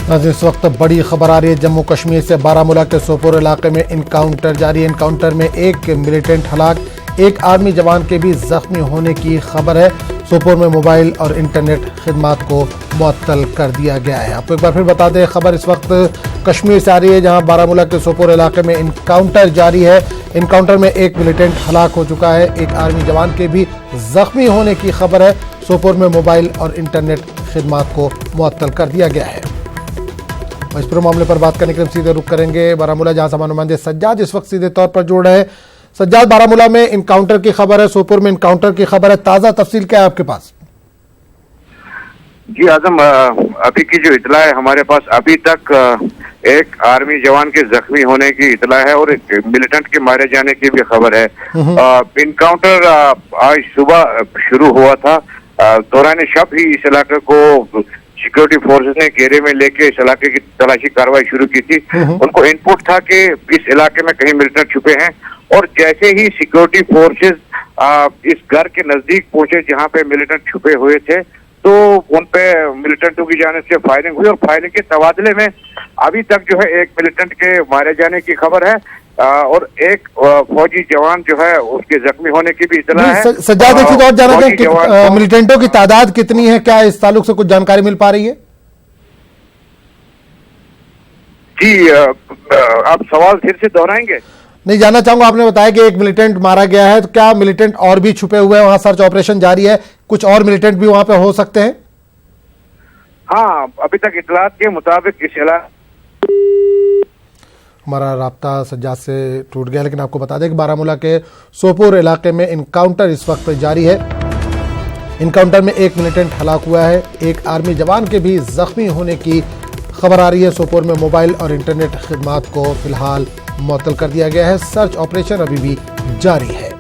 इस वक्त बड़ी खबर आ रही है जम्मू कश्मीर से। बारामूला के सोपोर इलाके में इनकाउंटर जारी है। इनकाउंटर में एक मिलिटेंट हलाक, एक आर्मी जवान के भी जख्मी होने की खबर है। सोपोर में मोबाइल और इंटरनेट खिदमात को मुअत्तल कर दिया गया है। आपको एक बार फिर बता दें, खबर इस वक्त कश्मीर से आ रही है जहां बारामूला के सोपोर इलाके में इनकाउंटर जारी है। इनकाउंटर में एक मिलिटेंट हलाक हो चुका है, एक आर्मी जवान के भी जख्मी होने की खबर है। सोपोर में मोबाइल और इंटरनेट खिदमात को मुअत्तल कर दिया गया है। इस पूरे मामले पर बात करने के लिए सीधे रुख करेंगे बारामूला, जहां हमारे नुमाइंदे सज्जाद इस वक्त सीधे तौर पर जुड़ रहे हैं। सज्जाद, बारामूला में इनकाउंटर की खबर है, सोपोर में इनकाउंटर की खबर है, ताजा तफसील क्या है आपके पास? जी आजम, अभी की जो इतला है हमारे पास, अभी तक एक आर्मी जवान के जख्मी होने की इतला है और एक मिलिटेंट के मारे जाने की भी खबर है। इनकाउंटर आज सुबह शुरू हुआ था। दौरान शब ही इस इलाके को सिक्योरिटी फोर्सेस ने घेरे में लेके इस इलाके की तलाशी कार्रवाई शुरू की थी। उनको इनपुट था कि इस इलाके में कहीं मिलिटेंट छुपे हैं, और जैसे ही सिक्योरिटी फोर्सेस इस घर के नजदीक पहुंचे जहां पे मिलिटेंट छुपे हुए थे, तो उन पे मिलिटेंटों की जाने से फायरिंग हुई, और फायरिंग के तबादले में अभी तक जो है एक मिलिटेंट के मारे जाने की खबर है और एक फौजी जवान जो है उसके जख्मी होने की भी इतला है। सज्जाद, एक चीज और जानना चाहें कि मिलिटेंटों की तादाद कितनी है, क्या इस ताल्लुक से कुछ जानकारी मिल पा रही है? जी, आप सवाल फिर से दोहराएंगे? नहीं, जानना चाहूंगा, आपने बताया कि एक मिलिटेंट मारा गया है, तो क्या मिलिटेंट और भी छुपे हुए हैं? वहां सर्च ऑपरेशन जारी है, कुछ और मिलिटेंट भी वहां पे हो सकते हैं? हाँ, अभी तक इतलात के मुताबिक इस इलाके हमारा राब्ता सज्जाद से टूट गया, लेकिन आपको बता दें कि बारामूला के सोपोर इलाके में इनकाउंटर इस वक्त जारी है। इनकाउंटर में एक मिलिटेंट हलाक हुआ है, एक आर्मी जवान के भी जख्मी होने की खबर आ रही है। सोपोर में मोबाइल और इंटरनेट खिदमात को फिलहाल मुअत्तल कर दिया गया है। सर्च ऑपरेशन अभी भी जारी है।